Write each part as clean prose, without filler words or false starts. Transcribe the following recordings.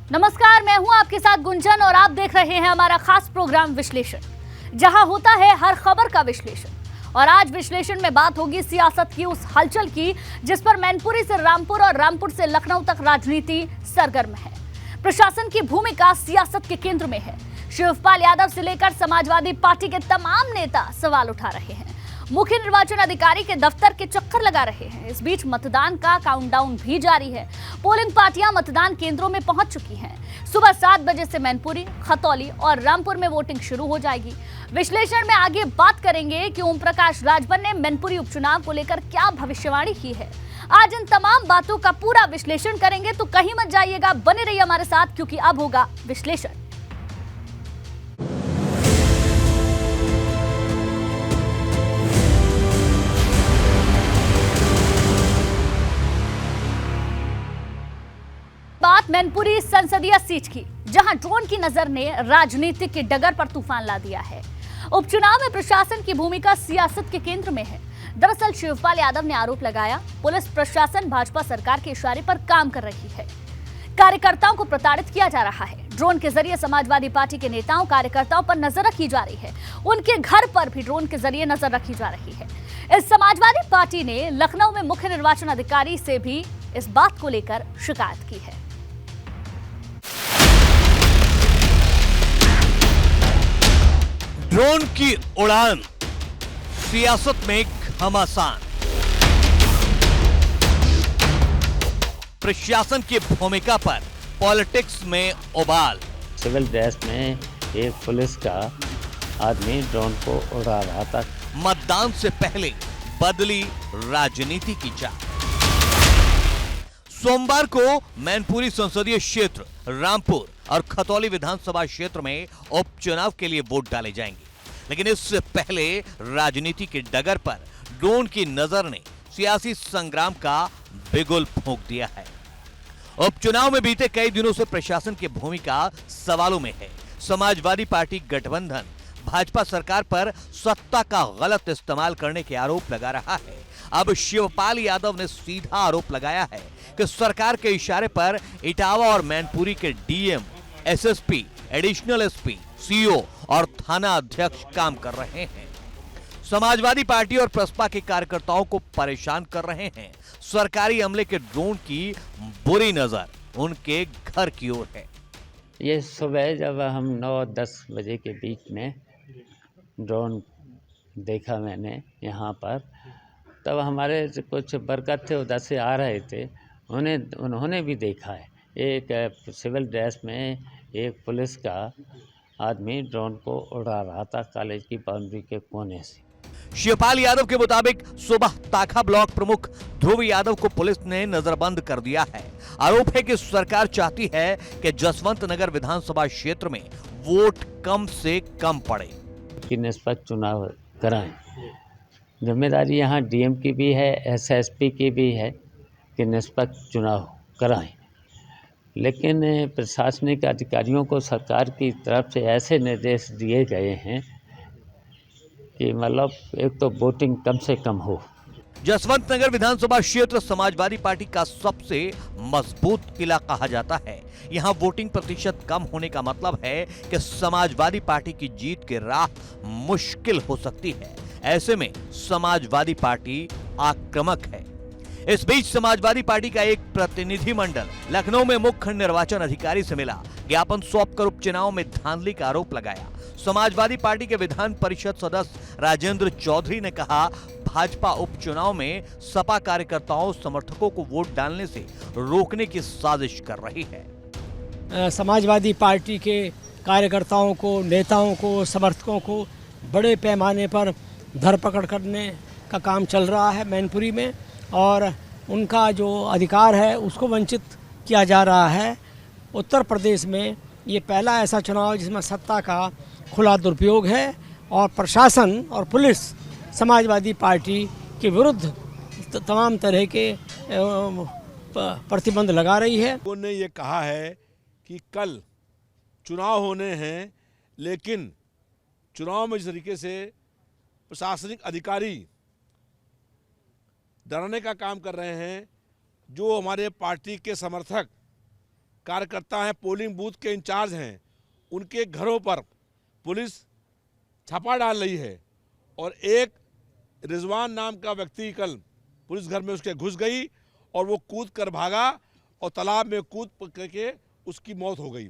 नमस्कार, मैं हूं आपके साथ गुंजन और आप देख रहे हैं हमारा खास प्रोग्राम विश्लेषण, जहां होता है हर खबर का विश्लेषण। और आज विश्लेषण में बात होगी सियासत की उस हलचल की जिस पर मैनपुरी से रामपुर और रामपुर से लखनऊ तक राजनीति सरगर्म है। प्रशासन की भूमिका सियासत के केंद्र में है। शिवपाल यादव से लेकर समाजवादी पार्टी के तमाम नेता सवाल उठा रहे हैं। मुख्य निर्वाचन अधिकारी के दफ्तर के चक्कर लगा रहे हैं। इस बीच मतदान का काउंटडाउन भी जारी है। पोलिंग पार्टियां मतदान केंद्रों में पहुंच चुकी हैं। सुबह 7 बजे से मैनपुरी, खतौली और रामपुर में वोटिंग शुरू हो जाएगी। विश्लेषण में आगे बात करेंगे कि ओम प्रकाश राजभर ने मैनपुरी उपचुनाव को लेकर क्या भविष्यवाणी की है। आज इन तमाम बातों का पूरा विश्लेषण करेंगे, तो कहीं मत जाइएगा, बने रहिए हमारे साथ, क्योंकि अब होगा विश्लेषण। बात मैनपुरी संसदीय सीट की, जहां ड्रोन की नजर ने राजनीतिक की डगर पर तूफान ला दिया है। उपचुनाव में प्रशासन की भूमिका सियासत के केंद्र में है। दरअसल शिवपाल यादव ने आरोप लगाया, पुलिस प्रशासन भाजपा सरकार के इशारे पर काम कर रही है। कार्यकर्ताओं को प्रताड़ित किया जा रहा है। ड्रोन के जरिए समाजवादी पार्टी के नेताओं कार्यकर्ताओं पर नजर रखी जा रही है। उनके घर पर भी ड्रोन के जरिए नजर रखी जा रही है। इस समाजवादी पार्टी ने लखनऊ में मुख्य निर्वाचन अधिकारी से भी इस बात को लेकर शिकायत की है। ड्रोन की उड़ान, सियासत में घमासान, प्रशासन की भूमिका पर पॉलिटिक्स में उबाल। सिविल ड्रेस में एक पुलिस का आदमी ड्रोन को उड़ा रहा था। मतदान से पहले बदली राजनीति की चाल। सोमवार को मैनपुरी संसदीय क्षेत्र, रामपुर और खतौली विधानसभा क्षेत्र में उपचुनाव के लिए वोट डाले जाएंगे, लेकिन इससे पहले राजनीति की डगर पर ड्रोन की नजर ने सियासी संग्राम का बिगुल फूंक दिया है। उपचुनाव में बीते कई दिनों से प्रशासन की भूमिका सवालों में है। समाजवादी पार्टी गठबंधन भाजपा सरकार पर सत्ता का गलत इस्तेमाल करने के आरोप लगा रहा है। अब शिवपाल यादव ने सीधा आरोप लगाया है कि सरकार के इशारे पर इटावा और मैनपुरी के DM, SSP, additional SP, CO और थाना अध्यक्ष काम कर रहे हैं। समाजवादी पार्टी और प्रसपा के कार्यकर्ताओं को परेशान कर रहे हैं। सरकारी अमले के ड्रोन की बुरी नजर उनके घर की ओर है। ये सुबह जब हम 9-10 बजे के बीच में ड्रोन देखा मैंने यहाँ पर, तब हमारे कुछ बरकत थे उधर से आ रहे थे, उन्होंने भी देखा है। एक सिविल ड्रेस में एक पुलिस का आदमी ड्रोन को उड़ा रहा था कॉलेज की बाउंड्री के कोने से। शिवपाल यादव के मुताबिक सुबह ताखा ब्लॉक प्रमुख ध्रुव यादव को पुलिस ने नजरबंद कर दिया है। आरोप है कि सरकार चाहती है कि जसवंत नगर विधानसभा क्षेत्र में वोट कम से कम पड़े, कि निष्पक्ष चुनाव कराएं। जिम्मेदारी यहाँ डीएम की भी है, एसएसपी की भी है कि निष्पक्ष चुनाव कराएं। लेकिन प्रशासनिक अधिकारियों को सरकार की तरफ से ऐसे निर्देश दिए गए हैं कि मतलब एक तो वोटिंग कम से कम हो। जसवंत नगर विधानसभा क्षेत्र समाजवादी पार्टी का सबसे मजबूत किला कहा जाता है। यहाँ वोटिंग प्रतिशत कम होने का मतलब है कि समाजवादी पार्टी की जीत की राह मुश्किल हो सकती है। ऐसे में समाजवादी पार्टी आक्रामक है। इस बीच समाजवादी पार्टी का एक प्रतिनिधिमंडल लखनऊ में मुख्य निर्वाचन अधिकारी से मिला। ज्ञापन सौंपकर उपचुनाव में धांधली का आरोप लगाया। समाजवादी पार्टी के विधान परिषद सदस्य राजेंद्र चौधरी ने कहा, भाजपा उपचुनाव में सपा कार्यकर्ताओं समर्थकों को वोट डालने से रोकने की साजिश कर रही है। समाजवादी पार्टी के कार्यकर्ताओं को, नेताओं को, समर्थकों को बड़े पैमाने पर धरपकड़ करने का काम चल रहा है मैनपुरी में, और उनका जो अधिकार है उसको वंचित किया जा रहा है। उत्तर प्रदेश में ये पहला ऐसा चुनाव है जिसमें सत्ता का खुला दुरुपयोग है और प्रशासन और पुलिस समाजवादी पार्टी के विरुद्ध तमाम तरह के प्रतिबंध लगा रही है। उन्होंने ये कहा है कि कल चुनाव होने हैं, लेकिन चुनाव में जिस तरीके से प्रशासनिक अधिकारी डराने का काम कर रहे हैं, जो हमारे पार्टी के समर्थक कार्यकर्ता हैं, पोलिंग बूथ के इंचार्ज हैं, उनके घरों पर पुलिस छापा डाल रही है। और एक रिजवान नाम का व्यक्ति कल पुलिस घर में उसके घुस गई और वो कूद कर भागा और तालाब में कूद करके उसकी मौत हो गई।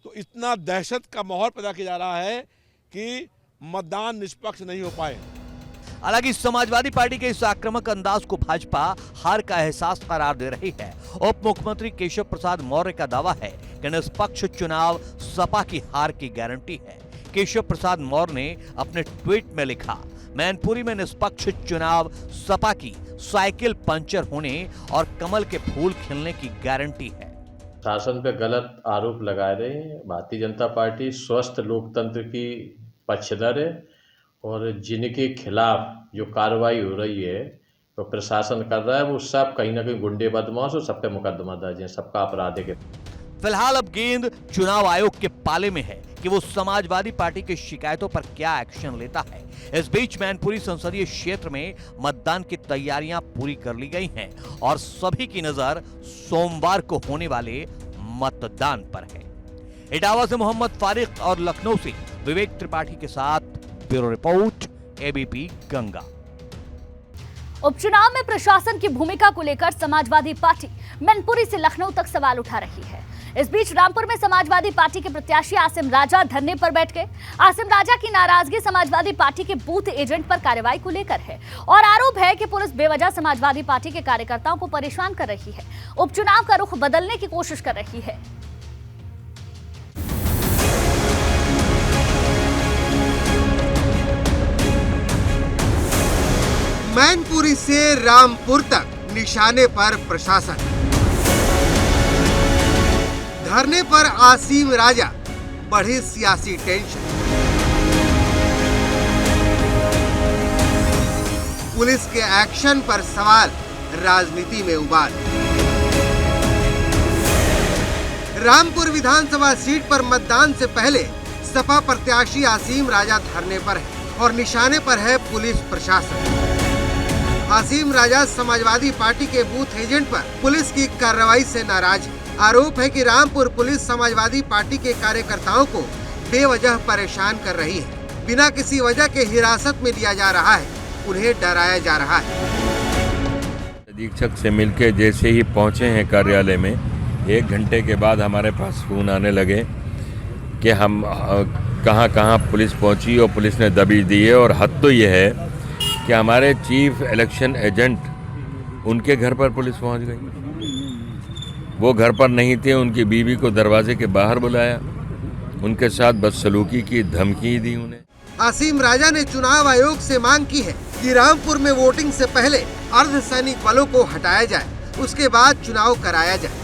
तो इतना दहशत का माहौल पैदा किया जा रहा है कि मतदान निष्पक्ष नहीं हो पाए। हालांकि समाजवादी पार्टी के इस आक्रामक अंदाज को भाजपा हार का एहसास करार दे रही है। उप मुख्यमंत्री केशव प्रसाद मौर्य का दावा है कि निष्पक्ष चुनाव सपा की हार की गारंटी है। केशव प्रसाद मौर्य ने अपने ट्वीट में लिखा, मैनपुरी में निष्पक्ष चुनाव सपा की साइकिल पंचर होने और कमल के फूल खिलने की गारंटी है। शासन पे गलत आरोप लगा रहे हैं। भारतीय जनता पार्टी स्वस्थ लोकतंत्र की पक्षधर है और जिनके खिलाफ जो कार्रवाई हो रही है तो प्रशासन कर रहा है, वो सब कहीं ना कहीं गुंडे बदमाश और सब पे मुकदमा दर्ज है, सबका आपराधिक है। फिलहाल अब गेंद चुनाव आयोग के पाले में है कि वो समाजवादी पार्टी की शिकायतों पर क्या एक्शन लेता है। इस बीच मैनपुरी संसदीय क्षेत्र में मतदान की तैयारियां पूरी कर ली गई हैं और सभी की नजर सोमवार को होने वाले मतदान पर है। इटावा से मोहम्मद फारिक और लखनऊ से विवेक त्रिपाठी के साथ ब्यूरो रिपोर्ट, एबीपी गंगा। उपचुनाव में प्रशासन की भूमिका को लेकर समाजवादी पार्टी मैनपुरी से लखनऊ तक सवाल उठा रही है। इस बीच रामपुर में समाजवादी पार्टी के प्रत्याशी आसिम राजा धरने पर बैठ गए। आसिम राजा की नाराजगी समाजवादी पार्टी के बूथ एजेंट पर कार्रवाई को लेकर है और आरोप है कि पुलिस बेवजह समाजवादी पार्टी के कार्यकर्ताओं को परेशान कर रही है, उपचुनाव का रुख बदलने की कोशिश कर रही है। मैनपुरी से रामपुर तक निशाने पर प्रशासन। धरने पर आसिम राजा, बढ़ी सियासी टेंशन। पुलिस के एक्शन पर सवाल, राजनीति में उबाल। रामपुर विधानसभा सीट पर मतदान से पहले सपा प्रत्याशी आसिम राजा धरने पर है और निशाने पर है पुलिस प्रशासन। आसिम राजा समाजवादी पार्टी के बूथ एजेंट पर पुलिस की कार्रवाई से नाराज है। आरोप है कि रामपुर पुलिस समाजवादी पार्टी के कार्यकर्ताओं को बेवजह परेशान कर रही है। बिना किसी वजह के हिरासत में लिया जा रहा है, उन्हें डराया जा रहा है। अधीक्षक से मिलकर जैसे ही पहुंचे हैं कार्यालय में, 1 घंटे के बाद हमारे पास फोन आने लगे कि हम कहां पुलिस पहुंची और पुलिस ने दबिश दी है। और हद तो ये है कि हमारे चीफ इलेक्शन एजेंट उनके घर पर पुलिस पहुंच गई। वो घर पर नहीं थे, उनकी बीवी को दरवाजे के बाहर बुलाया, उनके साथ बदसलूकी की धमकी दी उन्हें। आसिम राजा ने चुनाव आयोग से मांग की है कि रामपुर में वोटिंग से पहले अर्धसैनिक बलों को हटाया जाए, उसके बाद चुनाव कराया जाए।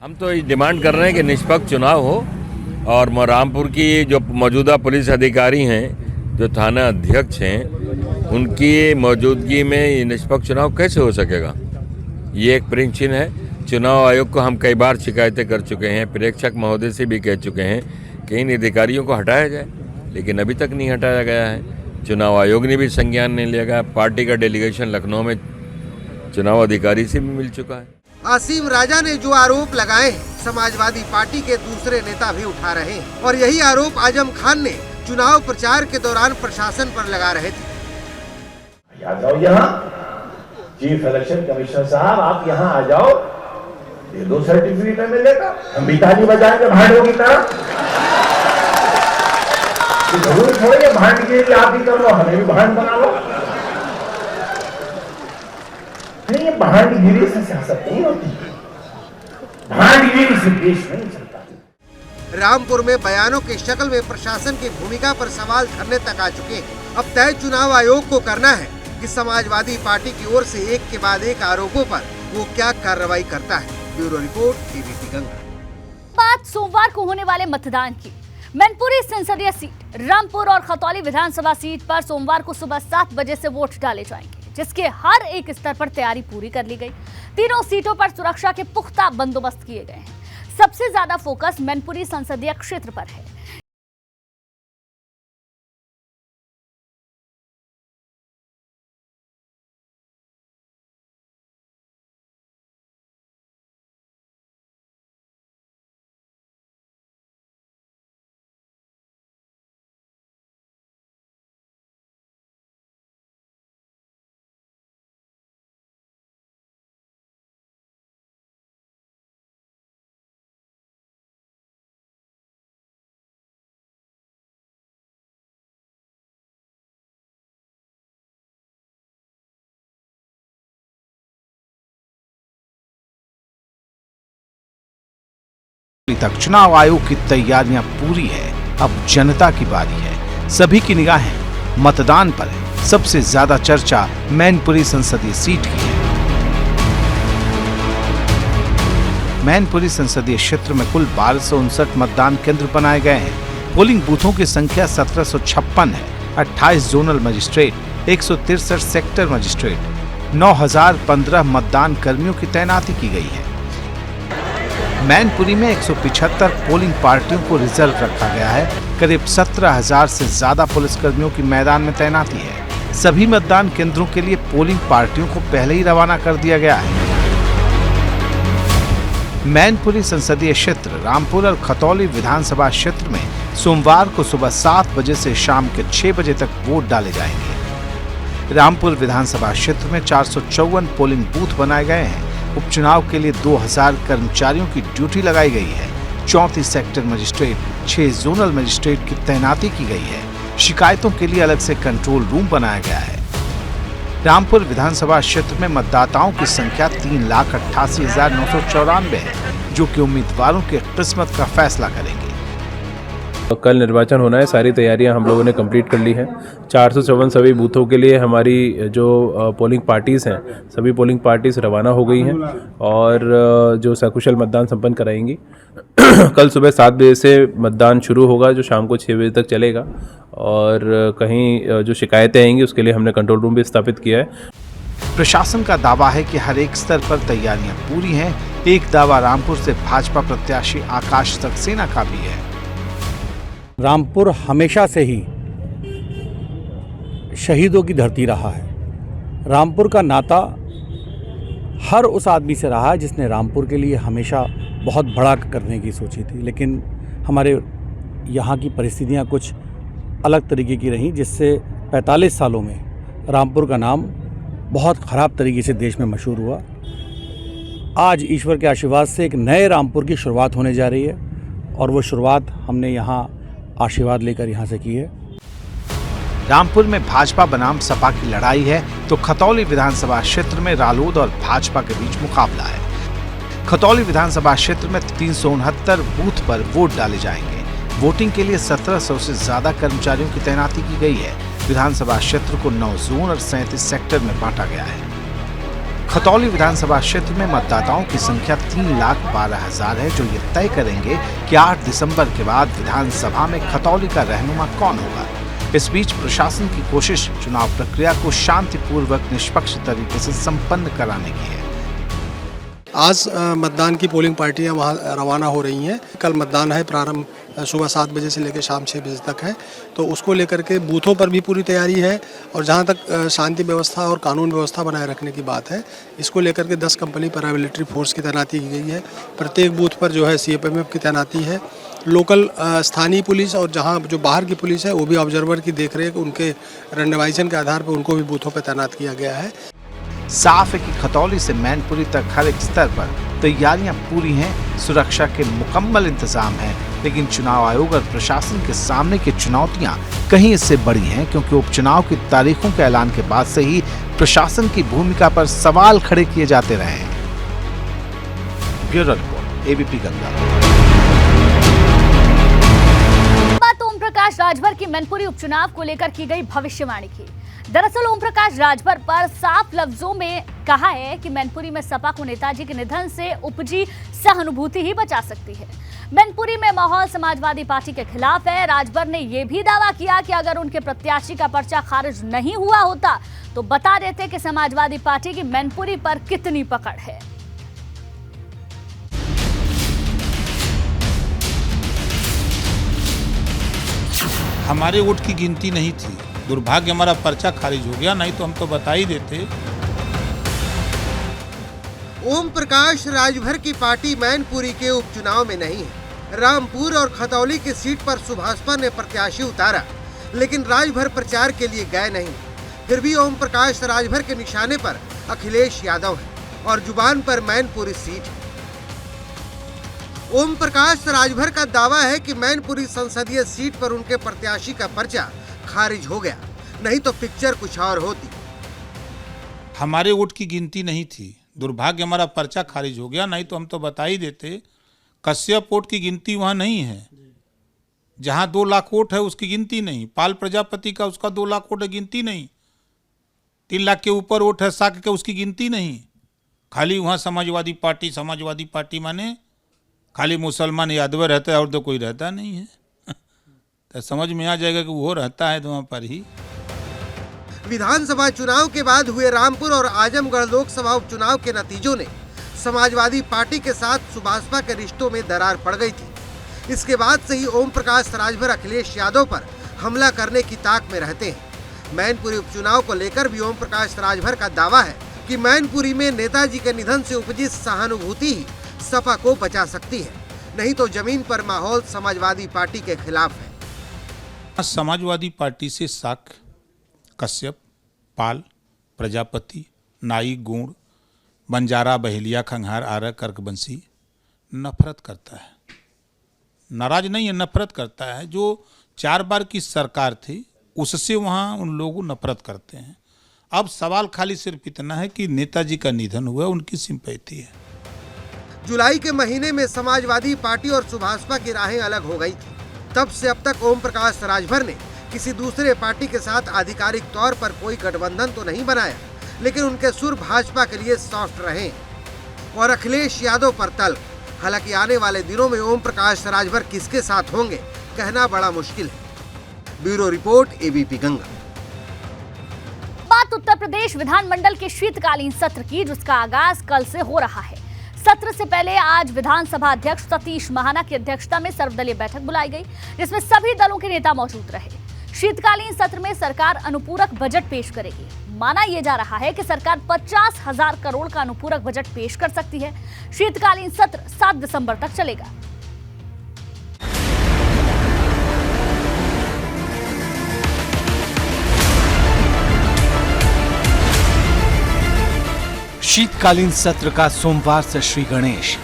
हम तो ये डिमांड कर रहे हैं कि निष्पक्ष चुनाव हो और रामपुर की जो मौजूदा पुलिस अधिकारी हैं, जो थाना अध्यक्ष हैं, उनकी मौजूदगी में ये निष्पक्ष चुनाव कैसे हो सकेगा। ये एक प्रश्न चिन्ह है। चुनाव आयोग को हम कई बार शिकायतें कर चुके हैं, प्रेक्षक महोदय से भी कह चुके हैं कि इन अधिकारियों को हटाया जाए, लेकिन अभी तक नहीं हटाया गया है। चुनाव आयोग ने भी संज्ञान नहीं लिया गया। पार्टी का डेलीगेशन लखनऊ में चुनाव अधिकारी से भी मिल चुका है। आसिम राजा ने जो आरोप लगाए हैं, समाजवादी पार्टी के दूसरे नेता भी उठा रहे हैं और यही आरोप आजम खान ने चुनाव प्रचार के दौरान प्रशासन पर लगा रहे थे। आ जाओ यहाँ, चीफ इलेक्शन कमिश्नर साहब आप यहाँ आ जाओ, ये 2 सर्टिफिकेट मिलेगा, हम भी ताली बजाएंगे भांडों की तरह। जरूर थोड़ी है भांड के लिए आप ही कर लो, हमें भी भांड बना लो। नहीं, ये भांडगिरी से सियासत नहीं होती, भांडगिरी से देश नहीं चलता। रामपुर में बयानों की शक्ल में प्रशासन की भूमिका पर सवाल धरने तक आ चुके हैं। अब तय चुनाव आयोग को करना है कि समाजवादी पार्टी की ओर से एक के बाद एक आरोपों पर वो क्या कार्रवाई करता है। Bureau report, ABP Ganga. बात सोमवार को होने वाले मतदान की। मैनपुरी संसदीय सीट, रामपुर और खतौली विधानसभा सीट पर सोमवार को सुबह 7 बजे से वोट डाले जाएंगे, जिसके हर एक स्तर पर तैयारी पूरी कर ली गई। तीनों सीटों पर सुरक्षा के पुख्ता बंदोबस्त किए गए हैं। सबसे ज्यादा फोकस मैनपुरी संसदीय क्षेत्र पर है। तक चुनाव आयोग की तैयारियां पूरी है। अब जनता की बारी है। सभी की निगाहें मतदान पर है। सबसे ज्यादा चर्चा मैनपुरी संसदीय सीट की है। मैनपुरी संसदीय क्षेत्र में कुल 1259 मतदान केंद्र बनाए गए हैं। पोलिंग बूथों की संख्या 1756 है। 28 जोनल मजिस्ट्रेट, 163 सेक्टर मजिस्ट्रेट, 9015 मतदान कर्मियों की तैनाती की गई है। मैनपुरी में 175 पोलिंग पार्टियों को रिजर्व रखा गया है। करीब 17,000 से ज्यादा पुलिसकर्मियों की मैदान में तैनाती है। सभी मतदान केंद्रों के लिए पोलिंग पार्टियों को पहले ही रवाना कर दिया गया है। मैनपुरी संसदीय क्षेत्र रामपुर और खतौली विधानसभा क्षेत्र में सोमवार को सुबह 7 बजे से शाम के 6 बजे तक वोट डाले जाएंगे। रामपुर विधानसभा क्षेत्र में 454 पोलिंग बूथ बनाए गए हैं। उपचुनाव के लिए 2000 कर्मचारियों की ड्यूटी लगाई गई है। 34 सेक्टर मजिस्ट्रेट, 6 जोनल मजिस्ट्रेट की तैनाती की गई है। शिकायतों के लिए अलग से कंट्रोल रूम बनाया गया है। रामपुर विधानसभा क्षेत्र में मतदाताओं की संख्या 3,88,994 है, जो कि उम्मीदवारों की किस्मत का फैसला करेंगे। कल निर्वाचन होना है, सारी तैयारियां हम लोगों ने कंप्लीट कर ली हैं। 454 सभी बूथों के लिए हमारी जो पोलिंग पार्टीज़ हैं, सभी पोलिंग पार्टीज़ रवाना हो गई हैं और जो सकुशल मतदान संपन्न कराएंगी। कल सुबह 7 बजे से मतदान शुरू होगा, जो शाम को 6 बजे तक चलेगा। और कहीं जो शिकायतें आएंगी उसके लिए हमने कंट्रोल रूम भी स्थापित किया है। प्रशासन का दावा है कि हर एक स्तर पर तैयारियां पूरी हैं। एक दावा रामपुर से भाजपा प्रत्याशी आकाश सक्सेना का भी है। रामपुर हमेशा से ही शहीदों की धरती रहा है। रामपुर का नाता हर उस आदमी से रहा है जिसने रामपुर के लिए हमेशा बहुत बड़ा करने की सोची थी, लेकिन हमारे यहाँ की परिस्थितियाँ कुछ अलग तरीके की रहीं, जिससे 45 सालों में रामपुर का नाम बहुत ख़राब तरीके से देश में मशहूर हुआ। आज ईश्वर के आशीर्वाद से एक नए रामपुर की शुरुआत होने जा रही है और वो शुरुआत हमने यहाँ आशीर्वाद लेकर यहाँ से की है। रामपुर में भाजपा बनाम सपा की लड़ाई है, तो खतौली विधानसभा क्षेत्र में रालोद और भाजपा के बीच मुकाबला है। खतौली विधानसभा क्षेत्र में 369 बूथ पर वोट डाले जाएंगे। वोटिंग के लिए 1700 से ज्यादा कर्मचारियों की तैनाती की गई है। विधानसभा क्षेत्र को 9 जोन और 37 सेक्टर में बांटा गया है। खतौली विधानसभा क्षेत्र में मतदाताओं की संख्या 3,12,000 है, जो ये तय करेंगे कि 8 दिसंबर के बाद विधानसभा में खतौली का रहनुमा कौन होगा। इस बीच प्रशासन की कोशिश चुनाव प्रक्रिया को शांतिपूर्वक निष्पक्ष तरीके से संपन्न कराने की है। आज मतदान की पोलिंग पार्टियां वहां रवाना हो रही हैं। कल मतदान है, प्रारंभ सुबह 7 बजे से लेकर शाम 6 बजे तक है, तो उसको लेकर के बूथों पर भी पूरी तैयारी है। और जहां तक शांति व्यवस्था और कानून व्यवस्था बनाए रखने की बात है, इसको लेकर के 10 कंपनी पैरामिलिट्री फोर्स की तैनाती की गई है। प्रत्येक बूथ पर जो है CFMF की तैनाती है। लोकल स्थानीय पुलिस और जहां जो बाहर की पुलिस है वो भी ऑब्जर्वर की देखरेख, उनके रैंडमाइजेशन के आधार पर उनको भी बूथों पर तैनात किया गया है। साफ है कि खतौली से मैनपुरी तक हर एक स्तर पर तैयारियां पूरी हैं। सुरक्षा के मुकम्मल इंतजाम हैं, लेकिन चुनाव आयोग और प्रशासन के सामने की चुनौतियां कहीं इससे बड़ी हैं, क्योंकि उपचुनाव की तारीखों के ऐलान के बाद से ही प्रशासन की भूमिका पर सवाल खड़े किए जाते रहे हैं। Bureau report, ABP Ganga. Om Prakash Rajbhar की मैनपुरी उपचुनाव को लेकर की गई भविष्यवाणी की। दरअसल ओम प्रकाश राजभर पर साफ लफ्जों में कहा है कि मैनपुरी में सपा को नेताजी के निधन से उपजी सहानुभूति ही बचा सकती है। मैनपुरी में माहौल समाजवादी पार्टी के खिलाफ है। राजभर ने यह भी दावा किया कि अगर उनके प्रत्याशी का पर्चा खारिज नहीं हुआ होता तो बता देते कि समाजवादी पार्टी की मैनपुरी पर कितनी पकड़ है। हमारे वोट की गिनती नहीं थी, दुर्भाग्य हमारा पर्चा खारिज हो गया, नहीं तो हम तो बता ही देते। ओम प्रकाश राजभर की पार्टी मैनपुरी के उपचुनाव में नहीं है। रामपुर और खतौली की सीट पर सुभाषपा ने प्रत्याशी उतारा, लेकिन राजभर प्रचार के लिए गए नहीं। फिर भी ओम प्रकाश राजभर के निशाने पर अखिलेश यादव है और जुबान पर मैनपुरी सीट है। ओम प्रकाश राजभर का दावा है कि मैनपुरी संसदीय सीट पर उनके प्रत्याशी का पर्चा खारिज हो गया, नहीं तो पिक्चर कुछ और होती। हमारे वोट की गिनती नहीं थी, दुर्भाग्य हमारा पर्चा खारिज हो गया, नहीं तो हम तो बता ही देते। कश्यप वोट की गिनती वहाँ नहीं है। जहाँ 2 लाख वोट है उसकी गिनती नहीं। पाल प्रजापति का उसका 2 लाख वोट है, गिनती नहीं। 3 लाख के ऊपर वोट है साक का, उसकी गिनती नहीं। खाली वहाँ समाजवादी पार्टी माने खाली मुसलमान यादव रहता है और तो कोई रहता नहीं है। तो समझ में आ जाएगा कि वो रहता है तो वहाँ पर ही। विधानसभा चुनाव के बाद हुए रामपुर और आजमगढ़ लोकसभा उपचुनाव के नतीजों ने समाजवादी पार्टी के साथ सुभाषपा के रिश्तों में दरार पड़ गई थी। इसके बाद से ही ओम प्रकाश राजभर अखिलेश यादव पर हमला करने की ताक में रहते हैं। मैनपुरी उपचुनाव को लेकर भी ओम प्रकाश राजभर का दावा है कि मैनपुरी में नेताजी के निधन से उपजी सहानुभूति ही सपा को बचा सकती है, नहीं तो जमीन पर माहौल समाजवादी पार्टी के खिलाफ है। समाजवादी पार्टी से साक, कश्यप, पाल, प्रजापति, नाई, गुण, बंजारा, बहेलिया, खंघार, आर्य, कर्कबंशी नफरत करता है। नाराज नहीं है, नफरत करता है। जो 4 बार की सरकार थी उससे वहाँ उन लोग नफरत करते हैं। अब सवाल खाली सिर्फ इतना है कि नेताजी का निधन हुआ, उनकी सिंपैथी है। जुलाई के महीने में समाजवादी पार्टी और सुभाषपा की राहें अलग हो गई थी। तब से अब तक ओम प्रकाश राजभर ने किसी दूसरे पार्टी के साथ आधिकारिक तौर पर कोई गठबंधन तो नहीं बनाया, लेकिन उनके सुर भाजपा के लिए सॉफ्ट रहे और अखिलेश यादव पर तल्ख। हालांकि आने वाले दिनों में ओम प्रकाश राजभर किसके साथ होंगे कहना बड़ा मुश्किल है। Bureau report, ABP Ganga. बात उत्तर प्रदेश विधानमंडल के शीतकालीन सत्र की, जिसका आगाज कल से हो रहा है। सत्र से पहले आज विधानसभा अध्यक्ष सतीश महाना की अध्यक्षता में सर्वदलीय बैठक बुलाई गई, जिसमें सभी दलों के नेता मौजूद रहे। शीतकालीन सत्र में सरकार अनुपूरक बजट पेश करेगी। माना यह जा रहा है कि सरकार 50,000 करोड़ का अनुपूरक बजट पेश कर सकती है। शीतकालीन सत्र 7 दिसंबर तक चलेगा। शीतकालीन सत्र का सोमवार से श्री गणेश।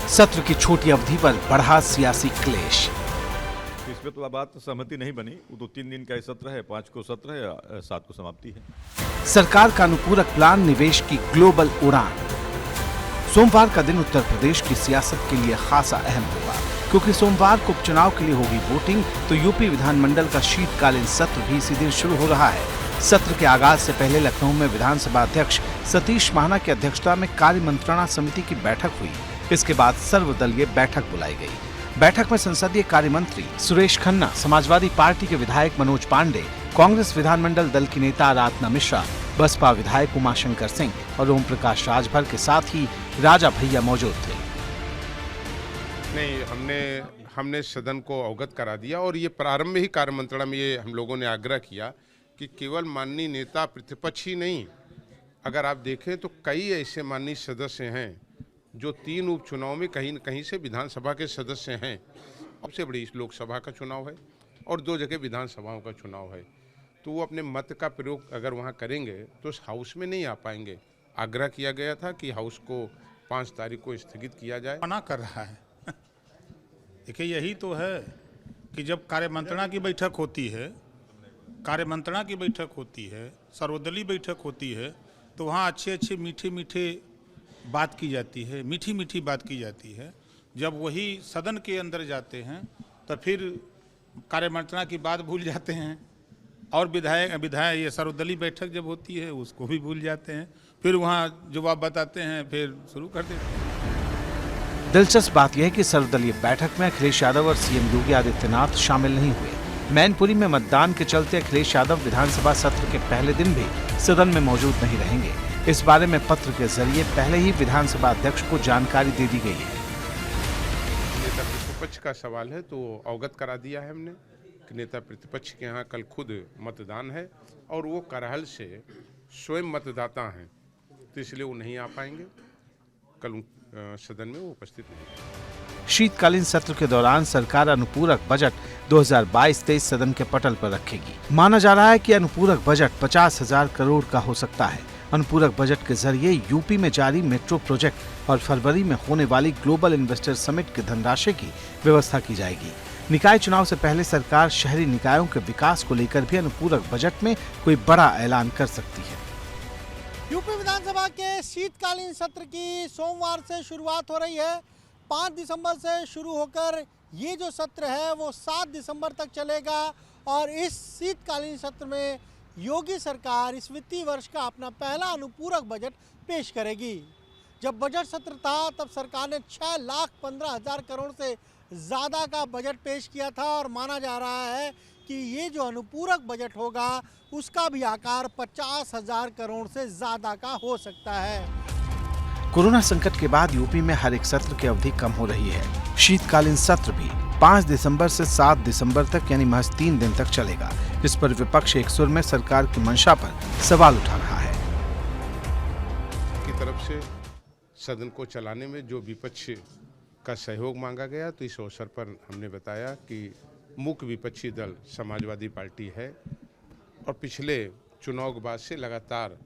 सत्र की छोटी अवधि पर बढ़ा सियासी क्लेश। इसमें तो बात सहमति नहीं बनी। वो तो 3 दिन का सत्र है, 5 को सत्र है, 7 को समाप्ति है। सरकार का अनुपूरक प्लान, निवेश की ग्लोबल उड़ान। सोमवार का दिन उत्तर प्रदेश की सियासत के लिए खासा अहम होगा, क्योंकि सोमवार को उपचुनाव के लिए होगी वोटिंग, तो यूपी विधानमंडल का शीतकालीन सत्र भी इसी दिन शुरू हो रहा है। सत्र के आगाज से पहले लखनऊ में विधानसभा अध्यक्ष सतीश महाना की अध्यक्षता में कार्य मंत्रणा समिति की बैठक हुई। इसके बाद सर्वदलीय बैठक बुलाई गई। बैठक में संसदीय कार्य मंत्री सुरेश खन्ना, समाजवादी पार्टी के विधायक मनोज पांडे, कांग्रेस विधानमंडल दल की नेता आराधना मिश्रा, बसपा विधायक उमाशंकर सिंह और ओम प्रकाश राजभर के साथ ही राजा भैया मौजूद थे। नहीं, हमने सदन को अवगत करा दिया और ये प्रारंभ में ही कार्य मंत्रणा में ये हम लोगों ने आग्रह किया कि केवल माननीय नेता प्रतिपक्ष ही नहीं, अगर आप देखें तो कई ऐसे माननीय सदस्य हैं जो 3 उपचुनाव में कहीं न कहीं से विधानसभा के सदस्य हैं। सबसे बड़ी इस लोकसभा का चुनाव है और 2 जगह विधानसभाओं का चुनाव है, तो वो अपने मत का प्रयोग अगर वहाँ करेंगे तो उस हाउस में नहीं आ पाएंगे। आग्रह किया गया था कि हाउस को 5 तारीख को स्थगित किया जाए। मना कर रहा है। देखिए, यही तो है कि जब कार्य मंत्रणा की बैठक होती है, सर्वदलीय बैठक होती है, तो वहाँ अच्छे मीठे बात की जाती है, मीठी बात की जाती है। जब वही सदन के अंदर जाते हैं तो फिर कार्य मंत्रणा की बात भूल जाते हैं और विधायक ये सर्वदलीय बैठक जब होती है उसको भी भूल जाते हैं। फिर वहाँ जवाब बताते हैं, फिर शुरू कर देते हैं। दिलचस्प बात यह है कि सर्वदलीय बैठक में अखिलेश यादव और सीएम योगी आदित्यनाथ शामिल नहीं हुए। मैनपुरी में मतदान के चलते अखिलेश यादव विधानसभा सत्र के पहले दिन भी सदन में मौजूद नहीं रहेंगे। इस बारे में पत्र के जरिए पहले ही विधानसभा अध्यक्ष को जानकारी दे दी गई है। नेता प्रतिपक्ष का सवाल है तो अवगत करा दिया है हमने कि नेता प्रतिपक्ष के यहाँ कल खुद मतदान है और वो करहल से स्वयं मतदाता हैं, तो इसलिए वो नहीं आ पाएंगे। कल सदन में वो उपस्थित नहीं। शीतकालीन सत्र के दौरान सरकार अनुपूरक बजट 2022-23 सदन के पटल पर रखेगी। माना जा रहा है कि अनुपूरक बजट 50,000 करोड़ का हो सकता है। अनुपूरक बजट के जरिए यूपी में जारी मेट्रो प्रोजेक्ट और फरवरी में होने वाली ग्लोबल इन्वेस्टर समिट की धनराशि की व्यवस्था की जाएगी। निकाय चुनाव से पहले सरकार शहरी निकायों के विकास को लेकर भी अनुपूरक बजट में कोई बड़ा ऐलान कर सकती है। यूपी विधानसभा के शीतकालीन सत्र की सोमवार से शुरुआत हो रही है। 5 दिसंबर से शुरू होकर ये जो सत्र है वो 7 दिसंबर तक चलेगा और इस शीतकालीन सत्र में योगी सरकार इस वित्तीय वर्ष का अपना पहला अनुपूरक बजट पेश करेगी। जब बजट सत्र था तब सरकार ने 6,15,000 करोड़ से ज़्यादा का बजट पेश किया था और माना जा रहा है कि ये जो अनुपूरक बजट होगा उसका भी आकार 50,000 करोड़ से ज़्यादा का हो सकता है। कोरोना संकट के बाद यूपी में हर एक सत्र की अवधि कम हो रही है। शीतकालीन सत्र भी 5 दिसंबर से 7 दिसंबर तक यानी महज 3 दिन तक चलेगा, जिस पर विपक्ष एक सुर में सरकार की मंशा पर सवाल उठा रहा है। की तरफ से सदन को चलाने में जो विपक्ष का सहयोग मांगा गया, तो इस अवसर पर हमने बताया कि मुख्य विपक्षी दल समाजवादी पार्टी है और पिछले चुनाव के बाद से लगातार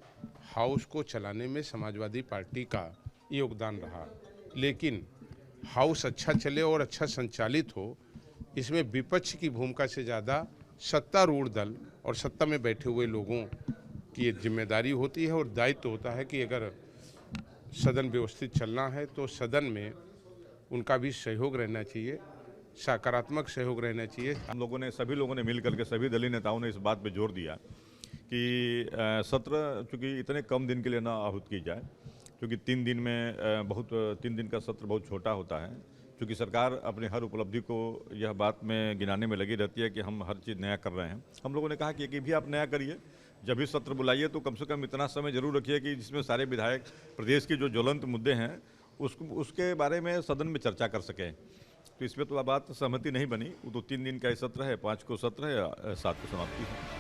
हाउस को चलाने में समाजवादी पार्टी का योगदान रहा, लेकिन हाउस अच्छा चले और अच्छा संचालित हो, इसमें विपक्ष की भूमिका से ज़्यादा सत्तारूढ़ दल और सत्ता में बैठे हुए लोगों की जिम्मेदारी होती है और दायित्व होता है कि अगर सदन व्यवस्थित चलना है तो सदन में उनका भी सहयोग रहना चाहिए, सकारात्मक सहयोग रहना चाहिए। हम लोगों ने, सभी लोगों ने मिल करके, सभी दलीय नेताओं ने इस बात पे जोर दिया कि सत्र चूँकि इतने कम दिन के लिए ना आहूत की जाए, क्योंकि 3 दिन में 3 दिन का सत्र बहुत छोटा होता है। क्योंकि सरकार अपनी हर उपलब्धि को यह बात में गिनाने में लगी रहती है कि हम हर चीज़ नया कर रहे हैं। हम लोगों ने कहा कि भी आप नया करिए, जब भी सत्र बुलाइए तो कम से कम इतना समय जरूर रखिए कि जिसमें सारे विधायक प्रदेश के जो ज्वलंत मुद्दे हैं उसके बारे में सदन में चर्चा कर सकें। तो इसमें तो बात सहमति नहीं बनी। वो तो 3 दिन का सत्र है, 5 को सत्र है, 7 को समाप्ति है।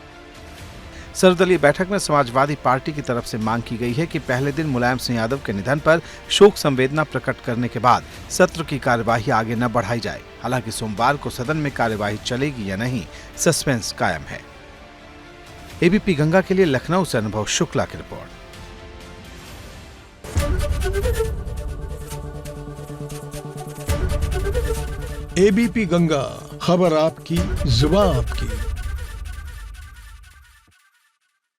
सर्वदलीय बैठक में समाजवादी पार्टी की तरफ से मांग की गई है कि पहले दिन मुलायम सिंह यादव के निधन पर शोक संवेदना प्रकट करने के बाद सत्र की कार्यवाही आगे न बढ़ाई जाए। हालांकि सोमवार को सदन में कार्यवाही चलेगी या नहीं, सस्पेंस कायम है। एबीपी गंगा के लिए लखनऊ से अनुभव शुक्ला की रिपोर्ट। एबीपी गंगा, खबर आपकी, जुबान आपकी।